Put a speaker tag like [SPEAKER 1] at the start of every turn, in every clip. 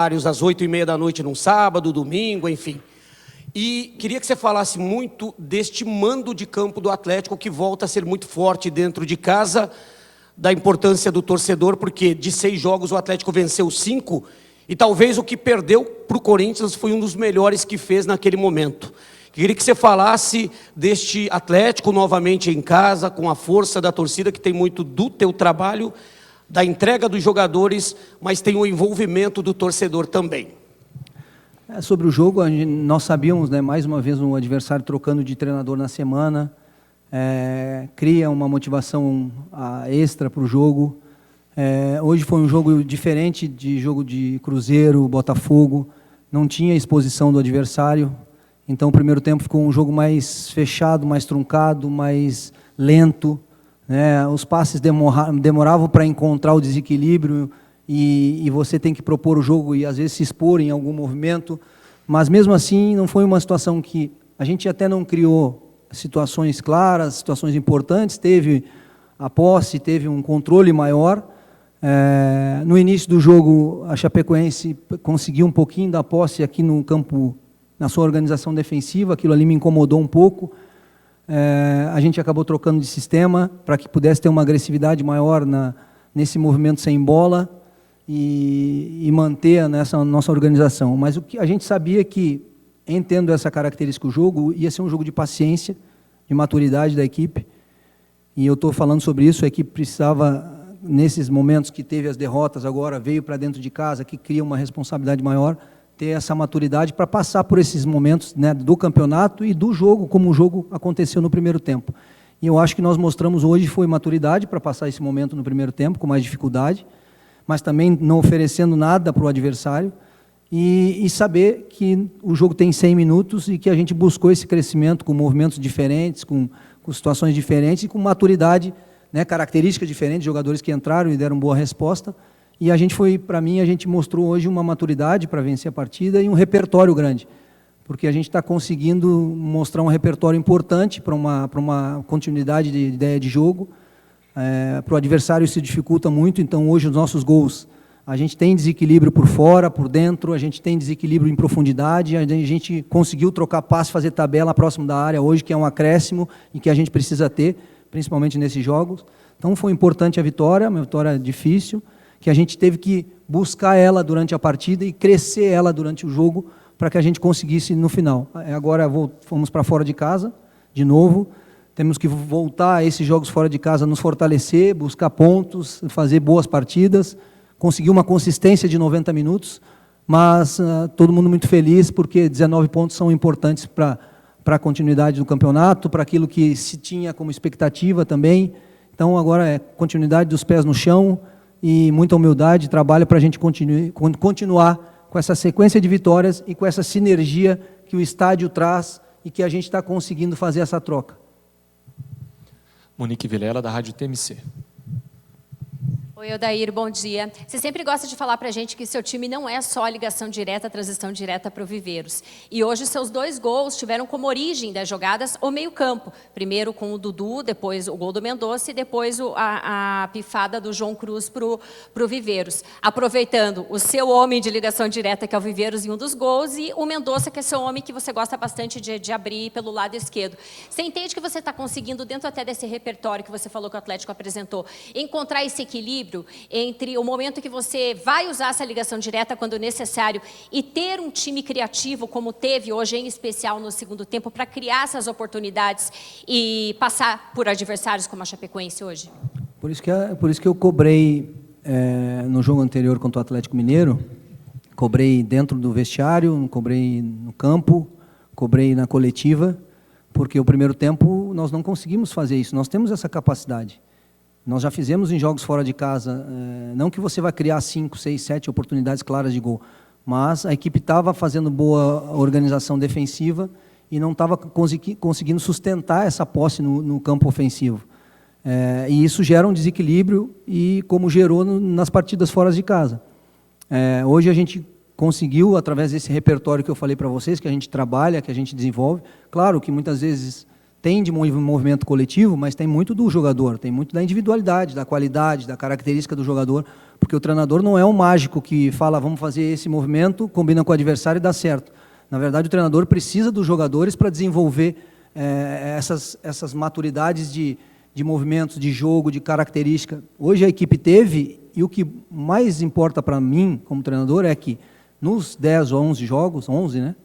[SPEAKER 1] às 8h30 da noite num sábado, domingo, enfim. E queria que você falasse muito deste mando de campo do Atlético, que volta a ser muito forte dentro de casa, da importância do torcedor, porque de 6 jogos o Atlético venceu 5, e talvez o que perdeu para o Corinthians foi um dos melhores que fez naquele momento. Queria que você falasse deste Atlético novamente em casa, com a força da torcida, que tem muito do teu trabalho, da entrega dos jogadores, mas tem o envolvimento do torcedor também.
[SPEAKER 2] Sobre o jogo, nós sabíamos, né, mais uma vez, um adversário trocando de treinador na semana, cria uma motivação extra para o jogo. Hoje foi um jogo diferente de jogo de Cruzeiro, Botafogo, não tinha exposição do adversário, então o primeiro tempo ficou um jogo mais fechado, mais truncado, mais lento, né? Os passes demoravam para encontrar o desequilíbrio e você tem que propor o jogo e às vezes se expor em algum movimento, mas mesmo assim não foi uma situação que a gente até não criou situações claras, situações importantes, teve a posse, teve um controle maior. No início do jogo a Chapecoense conseguiu um pouquinho da posse aqui no campo, na sua organização defensiva, aquilo ali me incomodou um pouco. A gente acabou trocando de sistema para que pudesse ter uma agressividade maior nesse movimento sem bola e manter nessa nossa organização. Mas o que a gente sabia que, entendo essa característica do jogo, ia ser um jogo de paciência, de maturidade da equipe. E eu estou falando sobre isso, a equipe precisava, nesses momentos que teve as derrotas agora, veio para dentro de casa, que cria uma responsabilidade maior, ter essa maturidade para passar por esses momentos, né, do campeonato e do jogo, como o jogo aconteceu no primeiro tempo. E eu acho que nós mostramos hoje foi maturidade para passar esse momento no primeiro tempo, com mais dificuldade, mas também não oferecendo nada para o adversário, e saber que o jogo tem 100 minutos e que a gente buscou esse crescimento com movimentos diferentes, com situações diferentes e com maturidade, né, características diferentes, jogadores que entraram e deram boa resposta. E a gente para mim, a gente mostrou hoje uma maturidade para vencer a partida e um repertório grande, porque a gente está conseguindo mostrar um repertório importante para uma continuidade de ideia de jogo. Para o adversário isso dificulta muito, então hoje os nossos gols, a gente tem desequilíbrio por fora, por dentro, a gente tem desequilíbrio em profundidade, a gente conseguiu trocar passe, fazer tabela próximo da área hoje, que é um acréscimo e que a gente precisa ter, principalmente nesses jogos. Então foi importante a vitória, uma vitória difícil, que a gente teve que buscar ela durante a partida e crescer ela durante o jogo para que a gente conseguisse no final. Agora fomos para fora de casa, de novo, temos que voltar a esses jogos fora de casa, nos fortalecer, buscar pontos, fazer boas partidas, conseguir uma consistência de 90 minutos, mas todo mundo muito feliz porque 19 pontos são importantes para a continuidade do campeonato, para aquilo que se tinha como expectativa também. Então agora é continuidade dos pés no chão, e muita humildade, trabalho para a gente continuar com essa sequência de vitórias e com essa sinergia que o estádio traz e que a gente está conseguindo fazer essa troca.
[SPEAKER 3] Monique Vilela, da Rádio TMC.
[SPEAKER 4] Oi, Odair, bom dia. Você sempre gosta de falar para a gente que seu time não é só a ligação direta, a transição direta para o Viveiros. E hoje seus 2 gols tiveram como origem das jogadas o meio-campo. Primeiro com o Dudu, depois o gol do Mendonça e depois a pifada do João Cruz para o Viveiros. Aproveitando o seu homem de ligação direta, que é o Viveiros, em um dos gols, e o Mendonça, que é seu homem que você gosta bastante de abrir pelo lado esquerdo. Você entende que você está conseguindo, dentro até desse repertório que você falou que o Atlético apresentou, encontrar esse equilíbrio entre o momento que você vai usar essa ligação direta quando necessário e ter um time criativo, como teve hoje, em especial no segundo tempo, para criar essas oportunidades e passar por adversários como a Chapecoense hoje?
[SPEAKER 2] Por isso que eu cobrei no jogo anterior contra o Atlético Mineiro, cobrei dentro do vestiário, cobrei no campo, cobrei na coletiva, porque o primeiro tempo nós não conseguimos fazer isso, nós temos essa capacidade. Nós já fizemos em jogos fora de casa, não que você vai criar 5, 6, 7 oportunidades claras de gol, mas a equipe estava fazendo boa organização defensiva e não estava conseguindo sustentar essa posse no campo ofensivo. E isso gera um desequilíbrio, e como gerou nas partidas fora de casa. Hoje a gente conseguiu, através desse repertório que eu falei para vocês, que a gente trabalha, que a gente desenvolve, claro que muitas vezes tem de movimento coletivo, mas tem muito do jogador, tem muito da individualidade, da qualidade, da característica do jogador, porque o treinador não é um mágico que fala, vamos fazer esse movimento, combina com o adversário e dá certo. Na verdade, o treinador precisa dos jogadores para desenvolver essas maturidades de movimentos, de jogo, de característica. Hoje a equipe teve, e o que mais importa para mim, como treinador, é que nos 10 ou 11 jogos, 11, né?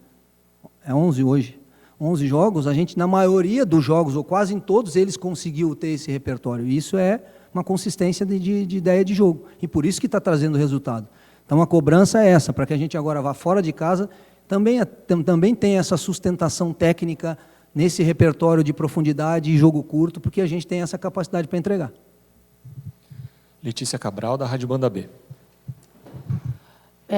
[SPEAKER 2] É 11 hoje. 11 jogos, a gente, na maioria dos jogos, ou quase em todos eles, conseguiu ter esse repertório. E isso é uma consistência de ideia de jogo. E por isso que está trazendo resultado. Então, a cobrança é essa, para que a gente agora vá fora de casa, também tem essa sustentação técnica nesse repertório de profundidade e jogo curto, porque a gente tem essa capacidade para entregar.
[SPEAKER 3] Letícia Cabral, da Rádio Banda B.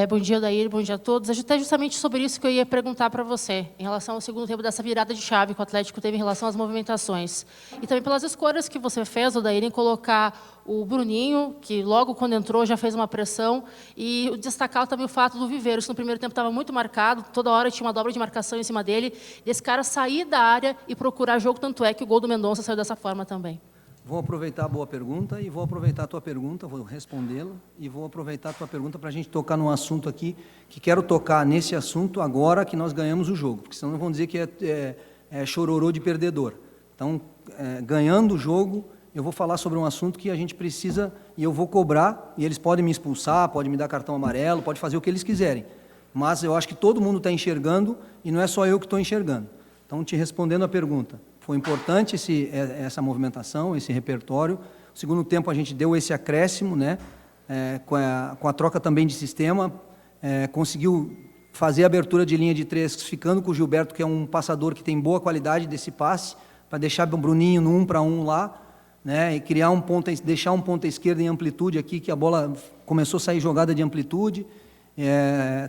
[SPEAKER 5] Bom dia, Odair, bom dia a todos. É justamente sobre isso que eu ia perguntar para você, em relação ao segundo tempo dessa virada de chave que o Atlético teve em relação às movimentações. E também pelas escolhas que você fez, Odair, em colocar o Bruninho, que logo quando entrou já fez uma pressão, e destacar também o fato do Viveiros, que no primeiro tempo estava muito marcado, toda hora tinha uma dobra de marcação em cima dele, desse cara sair da área e procurar jogo, tanto é que o gol do Mendonça saiu dessa forma também.
[SPEAKER 2] Vou aproveitar a boa pergunta e vou aproveitar a tua pergunta, vou respondê-la e vou aproveitar a tua pergunta para a gente tocar num assunto aqui, que quero tocar nesse assunto agora que nós ganhamos o jogo, porque senão vão dizer que é chororô de perdedor. Então, ganhando o jogo, eu vou falar sobre um assunto que a gente precisa, e eu vou cobrar, e eles podem me expulsar, podem me dar cartão amarelo, podem fazer o que eles quiserem, mas eu acho que todo mundo está enxergando e não é só eu que estou enxergando. Então, te respondendo a pergunta, foi importante essa movimentação, esse repertório. No segundo tempo, a gente deu esse acréscimo, né? Com a troca também de sistema, conseguiu fazer a abertura de linha de 3, ficando com o Gilberto, que é um passador que tem boa qualidade desse passe, para deixar o Bruninho no 1 para 1 lá, né? E criar deixar um ponta esquerda em amplitude aqui, que a bola começou a sair jogada de amplitude,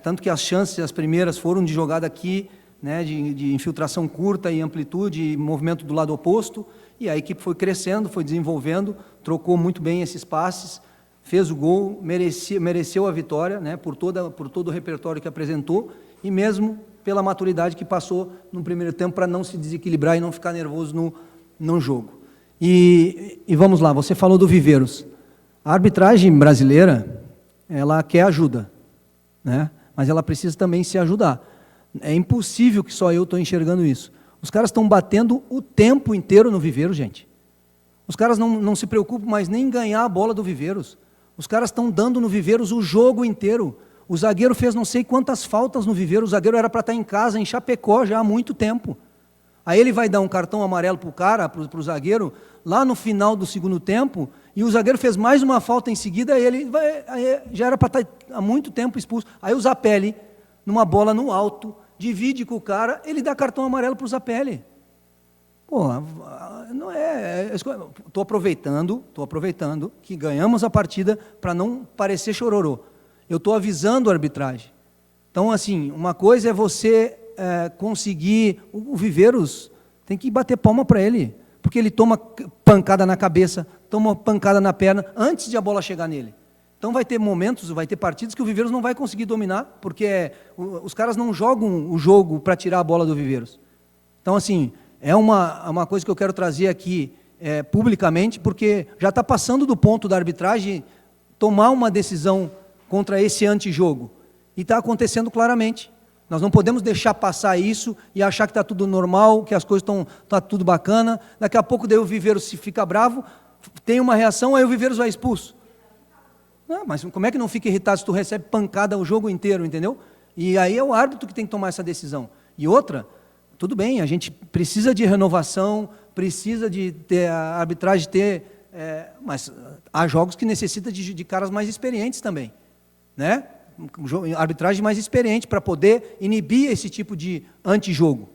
[SPEAKER 2] tanto que as chances, as primeiras, foram de jogada aqui, né, de infiltração curta e amplitude e movimento do lado oposto, e a equipe foi crescendo, foi desenvolvendo, trocou muito bem esses passes, fez o gol, mereceu a vitória, né, por todo o repertório que apresentou, e mesmo pela maturidade que passou no primeiro tempo para não se desequilibrar e não ficar nervoso no jogo. E vamos lá, você falou do Viveiros. A arbitragem brasileira, ela quer ajuda, né, mas ela precisa também se ajudar. É impossível que só eu estou enxergando isso. Os caras estão batendo o tempo inteiro no Viveiros, gente. Os caras não se preocupam mais nem em ganhar a bola do Viveiros. Os caras estão dando no Viveiros o jogo inteiro. O zagueiro fez não sei quantas faltas no Viveiros. O zagueiro era para estar em casa, em Chapecó, já há muito tempo. Aí ele vai dar um cartão amarelo para o cara, para o zagueiro, lá no final do segundo tempo, e o zagueiro fez mais uma falta em seguida, aí já era para estar há muito tempo expulso. Aí o Zapelli, numa bola no alto, divide com o cara, ele dá cartão amarelo para o Zapelli. Pô, não é... Estou aproveitando que ganhamos a partida para não parecer chororô. Eu estou avisando a arbitragem. Então, assim, uma coisa é você conseguir... O Viveiros tem que bater palma para ele, porque ele toma pancada na cabeça, toma pancada na perna, antes de a bola chegar nele. Então vai ter momentos, vai ter partidas que o Viveiros não vai conseguir dominar, porque os caras não jogam o jogo para tirar a bola do Viveiros. Então, assim, é uma coisa que eu quero trazer aqui publicamente, porque já está passando do ponto da arbitragem tomar uma decisão contra esse antijogo. E está acontecendo claramente. Nós não podemos deixar passar isso e achar que está tudo normal, que as coisas está tudo bacana. Daqui a pouco daí o Viveiros se fica bravo, tem uma reação, aí o Viveiros vai expulso. Não, mas como é que não fica irritado se tu recebe pancada o jogo inteiro, entendeu? E aí é o árbitro que tem que tomar essa decisão. E outra, tudo bem, a gente precisa de renovação, precisa de ter a arbitragem mas há jogos que necessitam de caras mais experientes também, né? Arbitragem mais experiente para poder inibir esse tipo de antijogo.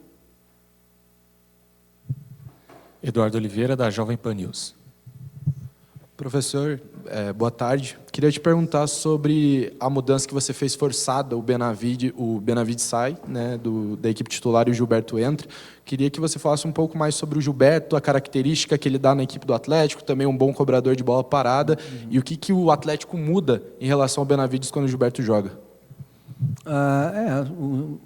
[SPEAKER 3] Eduardo Oliveira, da Jovem Pan News.
[SPEAKER 6] Professor, boa tarde. Queria te perguntar sobre a mudança que você fez forçada, o Benavid sai, né, da equipe titular e o Gilberto entra. Queria que você falasse um pouco mais sobre o Gilberto, a característica que ele dá na equipe do Atlético, também um bom cobrador de bola parada, e o que o Atlético muda em relação ao Benavides quando o Gilberto joga.
[SPEAKER 2] O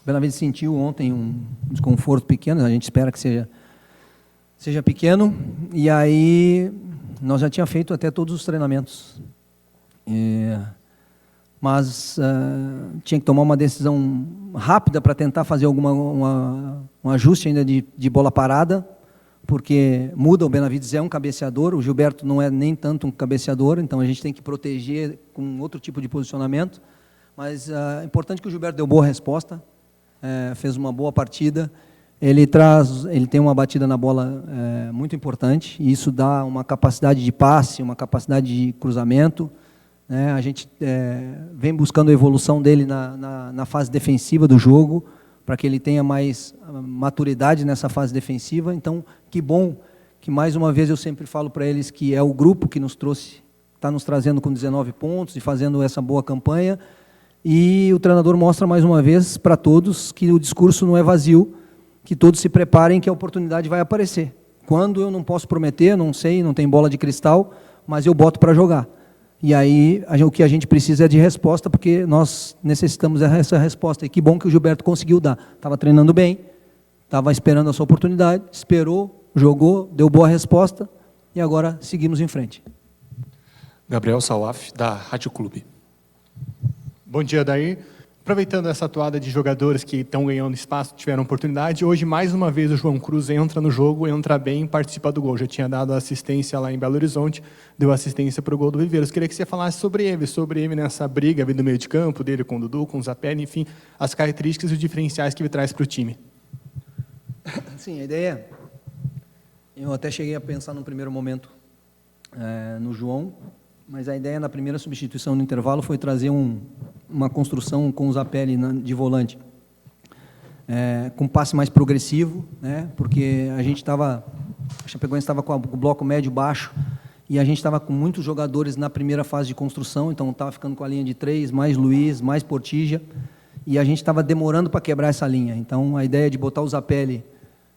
[SPEAKER 2] Benavides sentiu ontem um desconforto pequeno, a gente espera que seja seja pequeno, e aí nós já tínhamos feito até todos os treinamentos. Mas tinha que tomar uma decisão rápida para tentar fazer um ajuste ainda de bola parada, porque muda, o Benavides é um cabeceador, o Gilberto não é nem tanto um cabeceador, então a gente tem que proteger com outro tipo de posicionamento. Mas é importante que o Gilberto deu boa resposta, fez uma boa partida. Ele tem uma batida na bola muito importante, e isso dá uma capacidade de passe, uma capacidade de cruzamento. Né? A gente vem buscando a evolução dele na fase defensiva do jogo, para que ele tenha mais maturidade nessa fase defensiva. Então, que bom que, mais uma vez, eu sempre falo para eles que é o grupo que nos trouxe, está nos trazendo com 19 pontos e fazendo essa boa campanha. E o treinador mostra mais uma vez para todos que o discurso não é vazio, que todos se preparem que a oportunidade vai aparecer. Quando eu não posso prometer, não sei, não tem bola de cristal, mas eu boto para jogar. E aí o que a gente precisa é de resposta, porque nós necessitamos dessa resposta. E que bom que o Gilberto conseguiu dar. Estava treinando bem, estava esperando a sua oportunidade, esperou, jogou, deu boa resposta e agora seguimos em frente.
[SPEAKER 3] Gabriel Salaf, da Rádio Clube.
[SPEAKER 7] Bom dia, Dair. Aproveitando essa atuada de jogadores que estão ganhando espaço, tiveram oportunidade, hoje mais uma vez o João Cruz entra no jogo, entra bem e participa do gol. Já tinha dado assistência lá em Belo Horizonte, deu assistência para o gol do Viveiros. Queria que você falasse sobre ele nessa briga do meio de campo, dele com o Dudu, com o Zapelli, enfim, as características e os diferenciais que ele traz para o time.
[SPEAKER 2] Sim, a ideia, eu até cheguei a pensar num primeiro momento no João, mas a ideia na primeira substituição no intervalo foi trazer uma construção com o Zapelli de volante, com passe mais progressivo, né? Porque a Chapecoense estava com o bloco médio baixo e a gente estava com muitos jogadores na primeira fase de construção, então estava ficando com a linha de 3, mais Luiz, mais Portilla, e a gente estava demorando para quebrar essa linha. Então a ideia de botar o Zapelli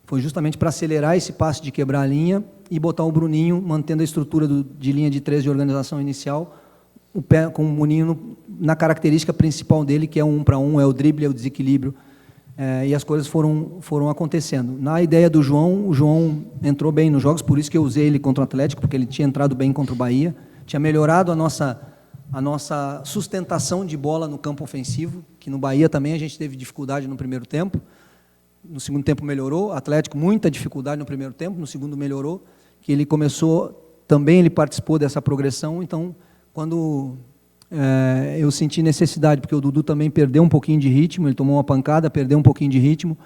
[SPEAKER 2] foi justamente para acelerar esse passe de quebrar a linha e botar o Bruninho, mantendo a estrutura de linha de 3 de organização inicial, com o Bruninho na característica principal dele, que é o 1 para 1, é o drible, é o desequilíbrio, e as coisas foram acontecendo. Na ideia do João, o João entrou bem nos jogos, por isso que eu usei ele contra o Atlético, porque ele tinha entrado bem contra o Bahia, tinha melhorado a nossa sustentação de bola no campo ofensivo, que no Bahia também a gente teve dificuldade no primeiro tempo. No segundo tempo melhorou, Atlético muita dificuldade no primeiro tempo, no segundo melhorou, que ele começou, também ele participou dessa progressão. Então, quando eu senti necessidade, porque o Dudu também perdeu um pouquinho de ritmo, ele tomou uma pancada, perdeu um pouquinho de ritmo,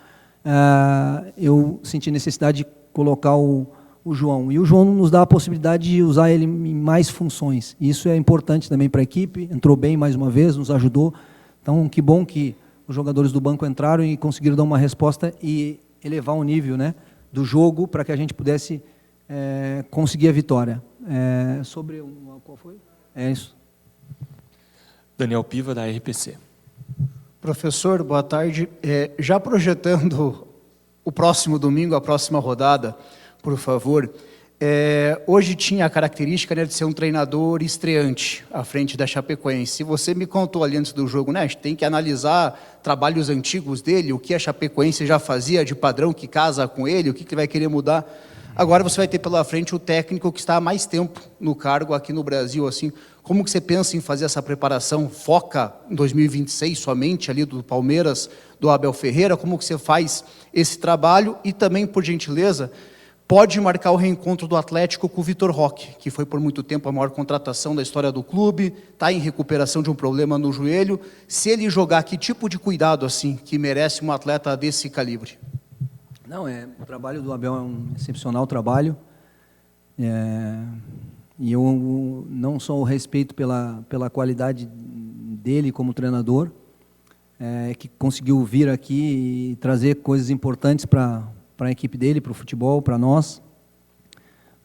[SPEAKER 2] eu senti necessidade de colocar o João. E o João nos dá a possibilidade de usar ele em mais funções. Isso é importante também para a equipe, entrou bem mais uma vez, nos ajudou. Então, que bom que os jogadores do banco entraram e conseguiram dar uma resposta e elevar o nível, né, do jogo para que a gente pudesse conseguir a vitória. Qual foi? É isso.
[SPEAKER 3] Daniel Piva, da RPC.
[SPEAKER 8] Professor, boa tarde. Já projetando o próximo domingo, a próxima rodada, por favor, hoje tinha a característica, né, de ser um treinador estreante à frente da Chapecoense. Você me contou ali antes do jogo, né, a gente tem que analisar trabalhos antigos dele, o que a Chapecoense já fazia de padrão que casa com ele, o que ele vai querer mudar. Agora você vai ter pela frente o técnico que está há mais tempo no cargo aqui no Brasil. Assim, como que você pensa em fazer essa preparação? Foca em 2026 somente ali do Palmeiras, do Abel Ferreira? Como que você faz esse trabalho? E também, por gentileza, pode marcar o reencontro do Atlético com o Vitor Roque, que foi por muito tempo a maior contratação da história do clube, está em recuperação de um problema no joelho. Se ele jogar, que tipo de cuidado assim que merece um atleta desse calibre?
[SPEAKER 2] Não, o trabalho do Abel é um excepcional trabalho, e eu não só o respeito pela qualidade dele como treinador, que conseguiu vir aqui e trazer coisas importantes para a equipe dele, para o futebol, para nós,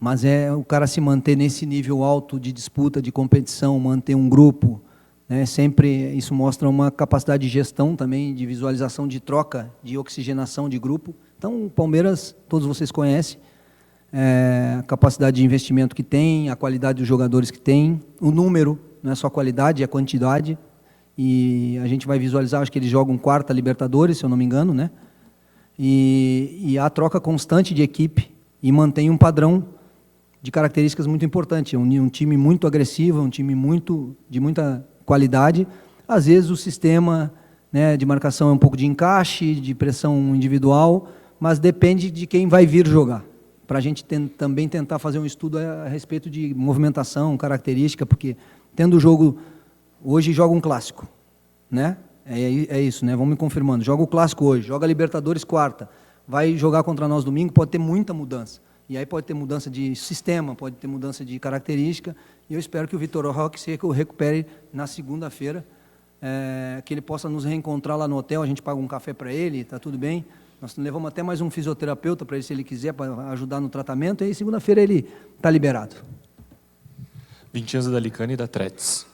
[SPEAKER 2] mas o cara se manter nesse nível alto de disputa, de competição, manter um grupo, sempre isso mostra uma capacidade de gestão também, de visualização, de troca, de oxigenação de grupo. Então, o Palmeiras, todos vocês conhecem, a capacidade de investimento que tem, a qualidade dos jogadores que tem, o número, não é só a qualidade, é a quantidade, e a gente vai visualizar, acho que eles jogam quarta Libertadores, se eu não me engano, né? E a troca constante de equipe, e mantém um padrão de características muito importante. Um time muito agressivo, um time de muita qualidade. Às vezes o sistema, né, de marcação é um pouco de encaixe, de pressão individual, mas depende de quem vai vir jogar. Para a gente também tentar fazer um estudo a respeito de movimentação, característica, porque tendo o jogo, hoje joga um clássico, né? É isso, né? Vamos me confirmando. Joga o clássico hoje, joga a Libertadores quarta, vai jogar contra nós domingo, pode ter muita mudança. E aí pode ter mudança de sistema, pode ter mudança de característica, e eu espero que o Vitor Roque se recupere na segunda-feira, que ele possa nos reencontrar lá no hotel, a gente paga um café para ele, está tudo bem. Nós levamos até mais um fisioterapeuta para ele, se ele quiser, para ajudar no tratamento, e aí segunda-feira ele está liberado.
[SPEAKER 3] Vincenzo da Licani, da Tretes.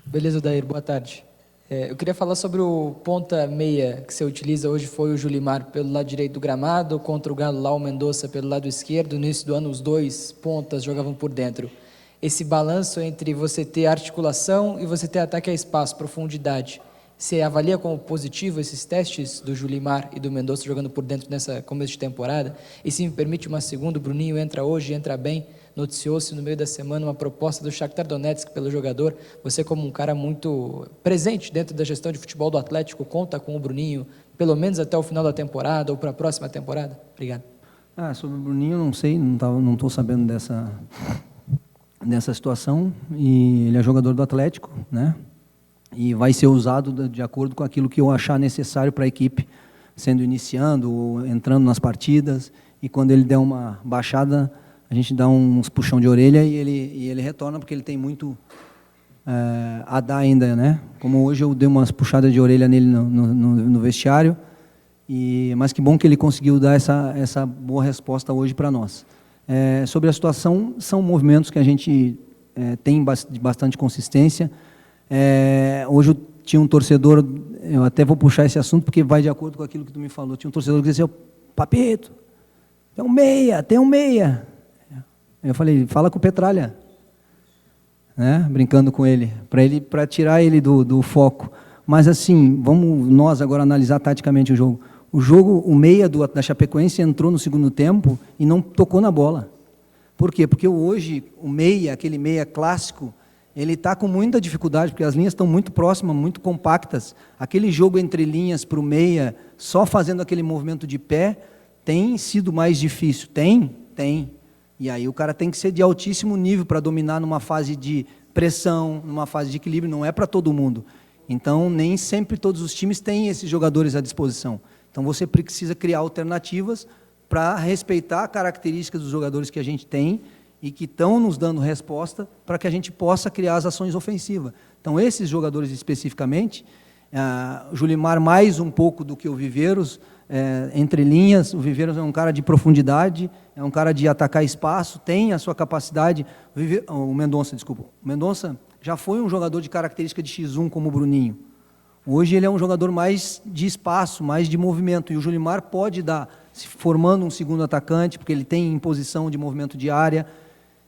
[SPEAKER 9] Beleza, Dair, boa tarde. Eu queria falar sobre o ponta meia que você utiliza hoje, foi o Julimar pelo lado direito do gramado, contra o Galo lá o Mendonça pelo lado esquerdo. No início do ano os dois pontas jogavam por dentro. Esse balanço entre você ter articulação e você ter ataque a espaço, profundidade, você avalia como positivo esses testes do Julimar e do Mendonça jogando por dentro nessa começo de temporada? E se me permite uma segunda, o Bruninho entra hoje, entra bem. Noticiou-se no meio da semana uma proposta do Shakhtar Donetsk pelo jogador. Você, como um cara muito presente dentro da gestão de futebol do Atlético, conta com o Bruninho, pelo menos até o final da temporada ou para a próxima temporada? Obrigado.
[SPEAKER 2] Sobre o Bruninho, não sei, não estou sabendo dessa situação. E ele é jogador do Atlético, né? E vai ser usado de acordo com aquilo que eu achar necessário para a equipe, sendo iniciando ou entrando nas partidas. E quando ele der uma baixada, a gente dá uns puxão de orelha e ele retorna, porque ele tem muito a dar ainda, né? Como hoje eu dei umas puxadas de orelha nele no vestiário, mas que bom que ele conseguiu dar essa boa resposta hoje para nós. Sobre a situação, são movimentos que a gente tem de bastante consistência. Hoje eu tinha um torcedor, eu até vou puxar esse assunto, porque vai de acordo com aquilo que tu me falou. Tinha um torcedor que dizia assim: Papito, tem um meia. Eu falei: fala com o Petralha, né? Brincando com ele, para tirar ele do foco. Mas assim, vamos nós agora analisar taticamente o jogo. O meia da Chapecoense entrou no segundo tempo e não tocou na bola. Por quê? Porque hoje o meia, aquele meia clássico, ele está com muita dificuldade, porque as linhas estão muito próximas, muito compactas. Aquele jogo entre linhas para o meia, só fazendo aquele movimento de pé, tem sido mais difícil. Tem. E aí o cara tem que ser de altíssimo nível para dominar numa fase de pressão, numa fase de equilíbrio, não é para todo mundo. Então, nem sempre todos os times têm esses jogadores à disposição. Então, você precisa criar alternativas para respeitar características dos jogadores que a gente tem e que estão nos dando resposta para que a gente possa criar as ações ofensivas. Então, esses jogadores especificamente, o Julimar mais um pouco do que o Viveiros, entre linhas, o Viveiros é um cara de profundidade, é um cara de atacar espaço, tem a sua capacidade. O Mendonça já foi um jogador de característica de X1 como o Bruninho. Hoje ele é um jogador mais de espaço, mais de movimento, e o Julimar pode dar, se formando um segundo atacante, porque ele tem imposição de movimento de área,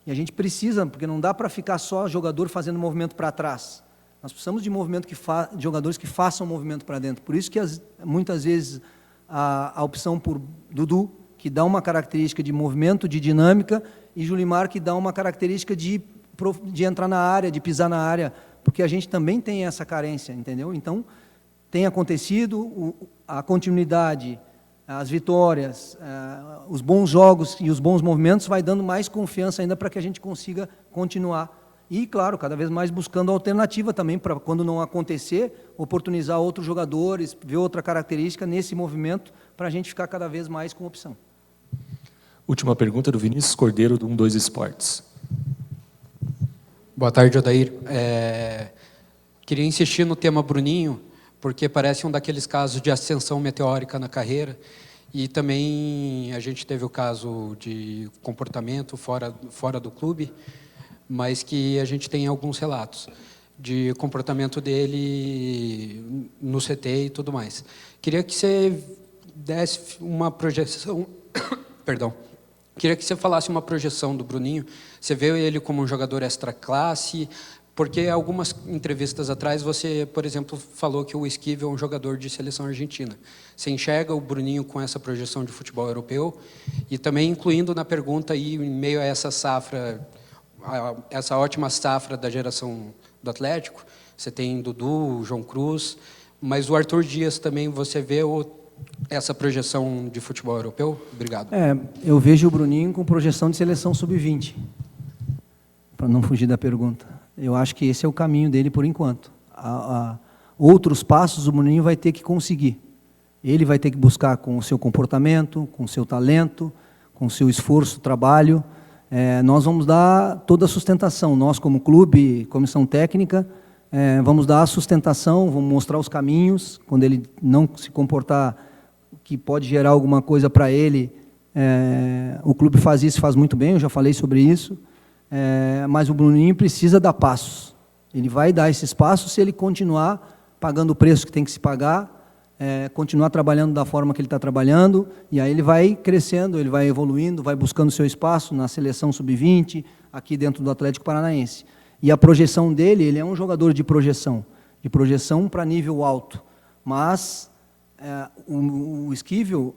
[SPEAKER 2] e a gente precisa, porque não dá para ficar só jogador fazendo movimento para trás. Nós precisamos de movimento de jogadores que façam movimento para dentro. Por isso que muitas vezes a opção por Dudu, que dá uma característica de movimento, de dinâmica, e Julimar, que dá uma característica de entrar na área, de pisar na área, porque a gente também tem essa carência, entendeu? Então, tem acontecido a continuidade, as vitórias, os bons jogos e os bons movimentos vai dando mais confiança ainda para que a gente consiga continuar. E, claro, cada vez mais buscando alternativa também para, quando não acontecer, oportunizar outros jogadores, ver outra característica nesse movimento para a gente ficar cada vez mais com opção.
[SPEAKER 3] Última pergunta do Vinícius Cordeiro, do 12 Esportes.
[SPEAKER 10] Boa tarde, Odair. Queria insistir no tema Bruninho, porque parece um daqueles casos de ascensão meteórica na carreira, e também a gente teve o caso de comportamento fora do clube, mas que a gente tem alguns relatos de comportamento dele no CT e tudo mais. Queria que você desse uma projeção, perdão, queria que você falasse uma projeção do Bruninho. Você vê ele como um jogador extra classe, Porque algumas entrevistas atrás você, por exemplo, falou que o Esquivel é um jogador de seleção argentina. Você enxerga o Bruninho com essa projeção de futebol europeu? E também incluindo na pergunta aí, em meio a essa safra, essa ótima safra da geração do Atlético, você tem Dudu, João Cruz, mas o Arthur Dias também, você vê essa projeção de futebol europeu? Obrigado.
[SPEAKER 2] Eu vejo o Bruninho com projeção de seleção sub-20, para não fugir da pergunta. Eu acho que esse é o caminho dele por enquanto. Outros passos o Bruninho vai ter que conseguir. Ele vai ter que buscar com o seu comportamento, com o seu talento, com o seu esforço, trabalho. Nós vamos dar toda a sustentação. Nós, como clube, comissão técnica, vamos dar a sustentação, vamos mostrar os caminhos. Quando ele não se comportar que pode gerar alguma coisa para ele, o clube faz isso, faz muito bem, eu já falei sobre isso. Mas o Bruninho precisa dar passos. Ele vai dar esses passos se ele continuar pagando o preço que tem que se pagar, continuar trabalhando da forma que ele está trabalhando, e aí ele vai crescendo, ele vai evoluindo, vai buscando seu espaço na seleção sub-20, aqui dentro do Atlético Paranaense. E a projeção dele, ele é um jogador de projeção para nível alto. Mas o Esquivel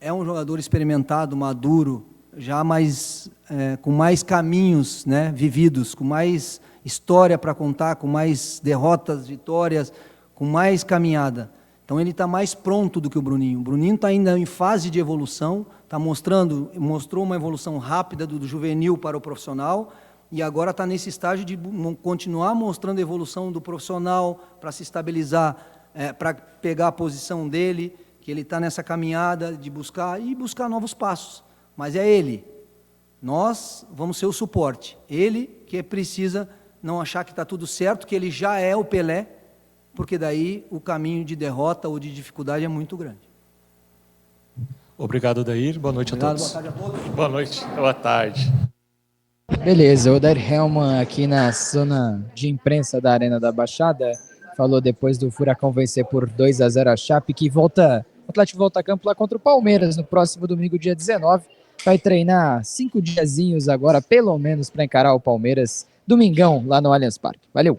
[SPEAKER 2] é um jogador experimentado, maduro, já mais, com mais caminhos, né, vividos, com mais história para contar, com mais derrotas, vitórias, com mais caminhada. Então ele está mais pronto do que o Bruninho. O Bruninho está ainda em fase de evolução, mostrou uma evolução rápida do juvenil para o profissional, e agora está nesse estágio de continuar mostrando a evolução do profissional para se estabilizar, para pegar a posição dele, que ele está nessa caminhada de buscar novos passos. Mas é ele. Nós vamos ser o suporte. Ele que precisa não achar que está tudo certo, que ele já é o Pelé, porque daí o caminho de derrota ou de dificuldade é muito grande.
[SPEAKER 3] Obrigado, Odair. Boa noite a todos.
[SPEAKER 2] Boa tarde a todos.
[SPEAKER 3] Boa noite. Boa tarde.
[SPEAKER 9] Beleza, o Odair Hellmann aqui na zona de imprensa da Arena da Baixada falou depois do Furacão vencer por 2-0 a Chape, que o Atlético volta a campo lá contra o Palmeiras no próximo domingo, dia 19. Vai treinar 5 diazinhos agora, pelo menos, para encarar o Palmeiras, domingão, lá no Allianz Parque. Valeu!